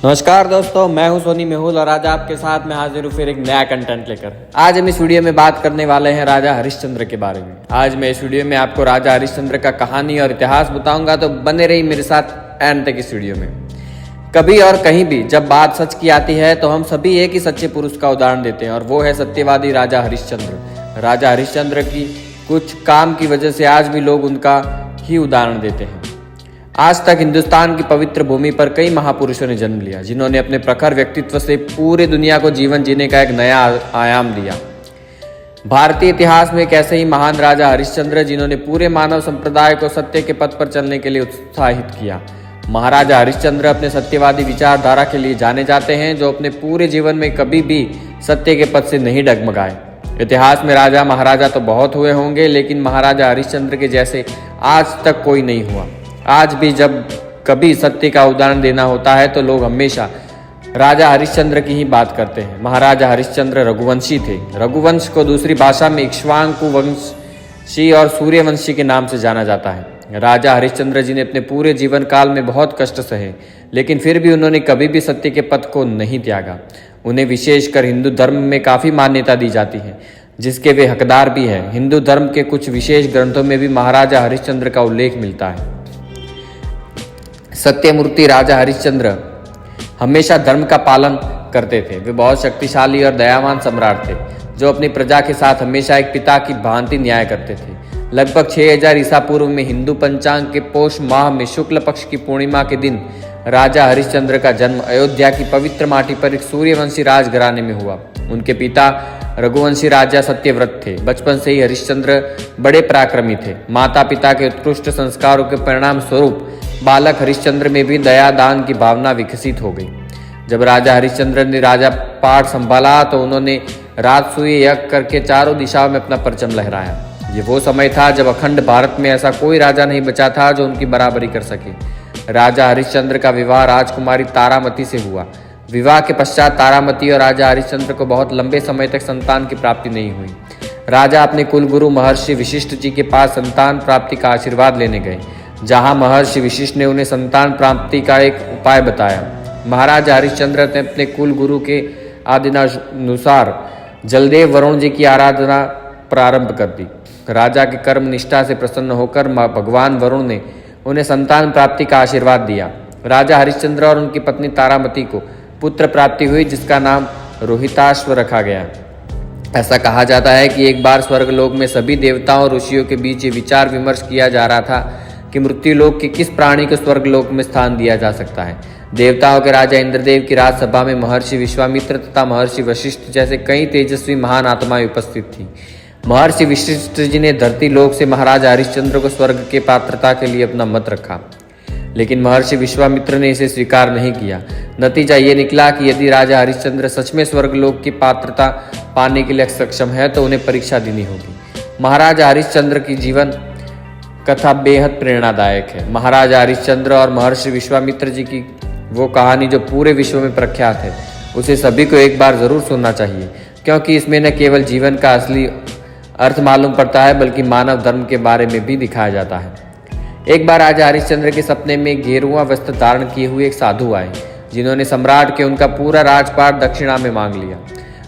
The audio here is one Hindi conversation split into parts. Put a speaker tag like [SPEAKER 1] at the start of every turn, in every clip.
[SPEAKER 1] नमस्कार दोस्तों, मैं हूं सोनी मेहुल और आज आपके साथ मैं हाजिर हूं फिर एक नया कंटेंट लेकर। आज हम इस वीडियो में बात करने वाले हैं राजा हरिश्चंद्र के बारे में। आज मैं इस वीडियो में आपको राजा हरिश्चंद्र का कहानी और इतिहास बताऊंगा, तो बने रही मेरे साथ एंड तक इस वीडियो में। कभी और कहीं भी जब बात सच की आती है तो हम सभी एक ही सच्चे पुरुष का उदाहरण देते हैं और वो है सत्यवादी राजा हरिश्चंद्र। राजा हरिश्चंद्र की कुछ काम की वजह से आज भी लोग उनका ही उदाहरण देते हैं। आज तक हिंदुस्तान की पवित्र भूमि पर कई महापुरुषों ने जन्म लिया, जिन्होंने अपने प्रखर व्यक्तित्व से पूरे दुनिया को जीवन जीने का एक नया आयाम दिया। भारतीय इतिहास में एक ऐसे ही महान राजा हरिश्चंद्र, जिन्होंने पूरे मानव संप्रदाय को सत्य के पथ पर चलने के लिए उत्साहित किया। महाराजा हरिश्चंद्र अपने सत्यवादी विचारधारा के लिए जाने जाते हैं, जो अपने पूरे जीवन में कभी भी सत्य के पथ से नहीं डगमगाए। इतिहास में राजा महाराजा तो बहुत हुए होंगे, लेकिन महाराजा हरिश्चंद्र के जैसे आज तक कोई नहीं हुआ। आज भी जब कभी सत्य का उदाहरण देना होता है तो लोग हमेशा राजा हरिश्चंद्र की ही बात करते हैं। महाराजा हरिश्चंद्र रघुवंशी थे। रघुवंश को दूसरी भाषा में इक्ष्वाकु वंशी और सूर्यवंशी के नाम से जाना जाता है। राजा हरिश्चंद्र जी ने अपने पूरे जीवन काल में बहुत कष्ट सहे, लेकिन फिर भी उन्होंने कभी भी सत्य के पथ को नहीं त्यागा। उन्हें विशेषकर हिंदू धर्म में काफ़ी मान्यता दी जाती है, जिसके वे हकदार भी हैं। हिंदू धर्म के कुछ विशेष ग्रंथों में भी महाराजा हरिश्चंद्र का उल्लेख मिलता है। सत्यमूर्ति राजा हरिश्चंद्र हमेशा धर्म का पालन करते थे। वे बहुत शक्तिशाली और दयावान सम्राट थे, जो अपनी प्रजा के साथ हमेशा एक पिता की भांति न्याय करते थे। लगभग 6000 ईसा पूर्व में हिंदू पंचांग के पोष माह में शुक्ल पक्ष की पूर्णिमा के दिन राजा हरिश्चंद्र का जन्म अयोध्या की पवित्र माटी पर एक सूर्यवंशी राजघराने में हुआ। उनके पिता रघुवंशी राजा सत्यव्रत थे। बचपन से ही हरिश्चंद्र बड़े पराक्रमी थे। माता पिता के उत्कृष्ट संस्कारों के परिणाम स्वरूप बालक हरिश्चंद्र में भी दया दान की भावना विकसित हो गई। जब राजा हरिश्चंद्र ने राजा पाठ संभाला तो उन्होंने राजसूय यज्ञ करके चारों दिशाओं में अपना परचम लहराया। ये वो समय था जब अखंड भारत में ऐसा कोई राजा नहीं बचा था जो उनकी बराबरी कर सके। राजा हरिश्चंद्र का विवाह राजकुमारी तारामती से हुआ। विवाह के पश्चात तारामती और राजा हरिश्चंद्र को बहुत लंबे समय तक संतान की प्राप्ति नहीं हुई। राजा अपने कुलगुरु महर्षि वशिष्ठ जी के पास संतान प्राप्ति का आशीर्वाद लेने गए, जहां महर्षि वशिष्ठ ने उन्हें संतान प्राप्ति का एक उपाय बताया। महाराजा हरिश्चंद्र ने अपने कुल गुरु के आदेशानुसार जलदेव वरुण जी की आराधना प्रारंभ कर दी। राजा की कर्म निष्ठा से प्रसन्न होकर भगवान वरुण ने उन्हें संतान प्राप्ति का आशीर्वाद दिया। राजा हरिश्चंद्र और उनकी पत्नी तारामती को पुत्र प्राप्ति हुई, जिसका नाम रोहिताश्व रखा गया। ऐसा कहा जाता है कि एक बार स्वर्गलोक में सभी देवताओं और ऋषियों के बीच ये विचार विमर्श किया जा रहा था कि मृत्युलोक के किस प्राणी को स्वर्गलोक में स्थान दिया जा सकता है। देवताओं के राजा इंद्रदेव की राजसभा में महर्षि विश्वामित्र तथा महर्षि वशिष्ठ जैसे कई तेजस्वी महान आत्माएं उपस्थित थी। महर्षि वशिष्ठ जी ने धरती लोक से महाराजा हरिश्चंद्र को स्वर्ग के पात्रता के लिए अपना मत रखा, लेकिन महर्षि विश्वामित्र ने इसे स्वीकार नहीं किया। नतीजा ये निकला कि यदि राजा हरिश्चंद्र सच में स्वर्गलोक की पात्रता पाने के लिए सक्षम है तो उन्हें परीक्षा देनी होगी। महाराजा हरिश्चंद्र की जीवन कथा बेहद प्रेरणादायक है। महाराजा हरिश्चंद्र और महर्षि विश्वामित्र जी की वो कहानी जो पूरे विश्व में प्रख्यात है, उसे सभी को एक बार जरूर सुनना चाहिए, क्योंकि इसमें न केवल जीवन का असली अर्थ मालूम पड़ता है, बल्कि मानव धर्म के बारे में भी दिखाया जाता है। एक बार राजा हरिश्चंद्र के सपने में गेरुआ वस्त्र धारण किए हुए एक साधु आए, जिन्होंने सम्राट के उनका पूरा राजपाट दक्षिणा में मांग लिया।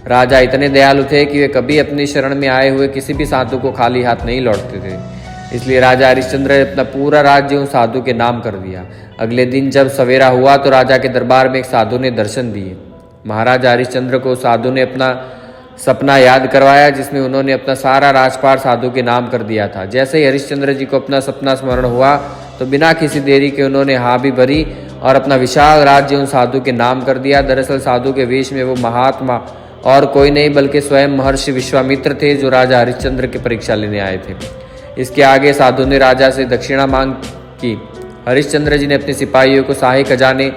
[SPEAKER 1] राजा इतने दयालु थे कि वे कभी अपनी शरण में आए हुए किसी भी साधु को खाली हाथ नहीं लौटते थे। इसलिए राजा हरिश्चंद्र ने अपना पूरा राज्य उन साधु के नाम कर दिया। अगले दिन जब सवेरा हुआ तो राजा के दरबार में एक साधु ने दर्शन दिए। महाराजा हरिश्चंद्र को साधु ने अपना सपना याद करवाया, जिसमें उन्होंने अपना सारा राजपाट साधु के नाम कर दिया था। जैसे ही हरिश्चंद्र जी को अपना सपना स्मरण हुआ तो बिना किसी देरी के उन्होंने हाँ भी भरी और अपना विशाल राज्य उन साधु के नाम कर दिया। दरअसल साधु के वेश में वो महात्मा और कोई नहीं बल्कि स्वयं महर्षि विश्वामित्र थे, जो राजा हरिश्चंद्र की परीक्षा लेने आए थे। इसके आगे साधु ने राजा से दक्षिणा मांग की। हरिश्चंद्र जी ने अपने सिपाहियों को शाही खजाने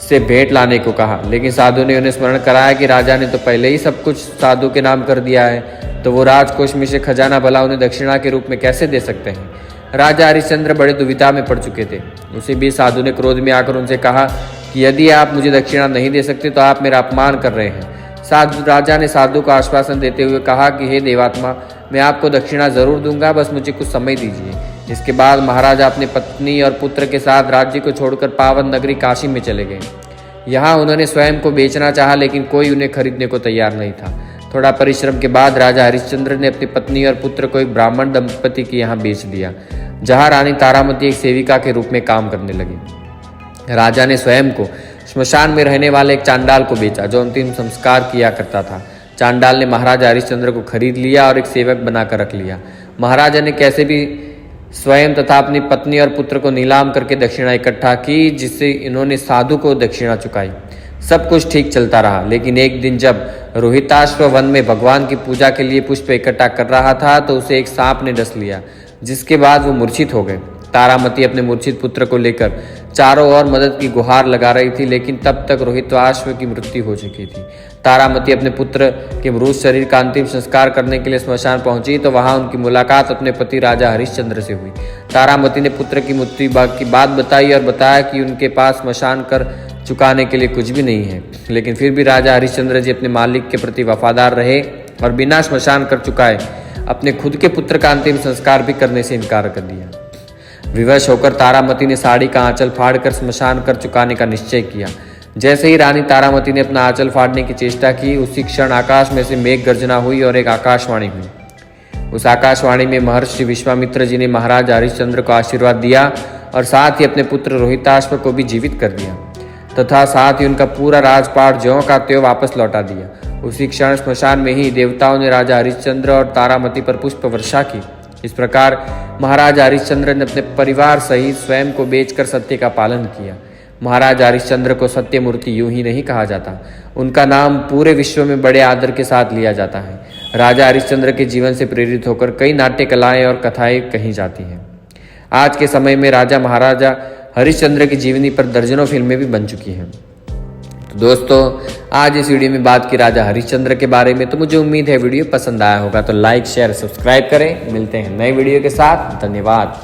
[SPEAKER 1] से भेंट लाने को कहा, लेकिन साधु ने उन्हें स्मरण कराया कि राजा ने तो पहले ही सब कुछ साधु के नाम कर दिया है, तो वो राजकोष में से खजाना भला उन्हें दक्षिणा के रूप में कैसे दे सकते हैं। राजा हरिश्चंद्र बड़े दुविधा में पड़ चुके थे। उसी बीच साधु ने क्रोध में आकर उनसे कहा कि यदि आप मुझे दक्षिणा नहीं दे सकते तो आप मेरा अपमान कर रहे हैं। राजा ने साधु को आश्वासन देते हुए कहा कि हे देवात्मा, मैं आपको दक्षिणा जरूर दूंगा, बस मुझे कुछ समय दीजिए। इसके बाद महाराजा अपनी पत्नी और पुत्र के साथ राज्य को छोड़कर पावन नगरी काशी में चले गए। यहाँ उन्होंने स्वयं को बेचना चाहा, लेकिन कोई उन्हें खरीदने को तैयार नहीं था। थोड़ा परिश्रम के बाद राजा हरिश्चंद्र ने अपनी पत्नी और पुत्र को एक ब्राह्मण दंपति के यहाँ बेच दिया, जहाँ रानी तारामती एक सेविका के रूप में काम करने लगी। राजा ने स्वयं को श्मशान में रहने वाले एक चांडाल को बेचा, जो अंतिम संस्कार किया करता था। चांडाल ने महाराजा हरिश्चंद्र को खरीद लिया और एक सेवक बनाकर रख लिया। महाराजा ने कैसे भी स्वयं तथा अपनी पत्नी और पुत्र को नीलाम करके दक्षिणा इकट्ठा की, जिससे इन्होंने साधु को दक्षिणा चुकाई। सब कुछ ठीक चलता रहा, लेकिन एक दिन जब रोहिताश्व वन में भगवान की पूजा के लिए पुष्प इकट्ठा कर रहा था तो उसे एक सांप ने डस लिया, जिसके बाद वो मूर्छित हो गए। तारामती अपने मूर्छित पुत्र को लेकर चारों ओर मदद की गुहार लगा रही थी, लेकिन तब तक रोहिताश्व की मृत्यु हो चुकी थी। तारामती अपने पुत्र के मृत शरीर का अंतिम संस्कार करने के लिए श्मशान पहुंची तो वहां उनकी मुलाकात अपने पति राजा हरिश्चंद्र से हुई। तारामती ने पुत्र की मृत्यु की बात बताई और बताया कि उनके पास श्मशान कर चुकाने के लिए कुछ भी नहीं है, लेकिन फिर भी राजा हरिश्चंद्र जी अपने मालिक के प्रति वफादार रहे और बिना श्मशान कर चुकाए अपने खुद के पुत्र का अंतिम संस्कार भी करने से इनकार कर दिया। विवश होकर तारामती ने साड़ी का आंचल फाड़कर श्मशान कर चुकाने का निश्चय किया। जैसे ही रानी तारामती ने अपना आंचल फाड़ने की चेष्टा की, उसी क्षण आकाश में से मेघ गर्जना हुई और एक आकाशवाणी हुई। उस आकाशवाणी में महर्षि विश्वामित्र जी ने महाराज हरिश्चंद्र को आशीर्वाद दिया और साथ ही अपने पुत्र रोहिताश्व को भी जीवित कर दिया तथा साथ ही उनका पूरा राजपाट ज्यों का त्यों वापस लौटा दिया। उसी क्षण श्मशान में ही देवताओं ने राजा हरिश्चंद्र और तारामती पर पुष्प वर्षा की। इस प्रकार महाराज हरिश्चंद्र ने अपने परिवार सहित स्वयं को बेचकर सत्य का पालन किया। महाराज हरिश्चंद्र को सत्यमूर्ति यूं ही नहीं कहा जाता, उनका नाम पूरे विश्व में बड़े आदर के साथ लिया जाता है। राजा हरिश्चंद्र के जीवन से प्रेरित होकर कई नाट्य कलाएं और कथाएं कही जाती हैं। आज के समय में राजा महाराजा हरिश्चंद्र की जीवनी पर दर्जनों फिल्में भी बन चुकी हैं। तो दोस्तों, आज इस वीडियो में बात की राजा हरिश्चंद्र के बारे में। तो मुझे उम्मीद है वीडियो पसंद आया होगा, तो लाइक शेयर सब्सक्राइब करें। मिलते हैं नए वीडियो के साथ। धन्यवाद।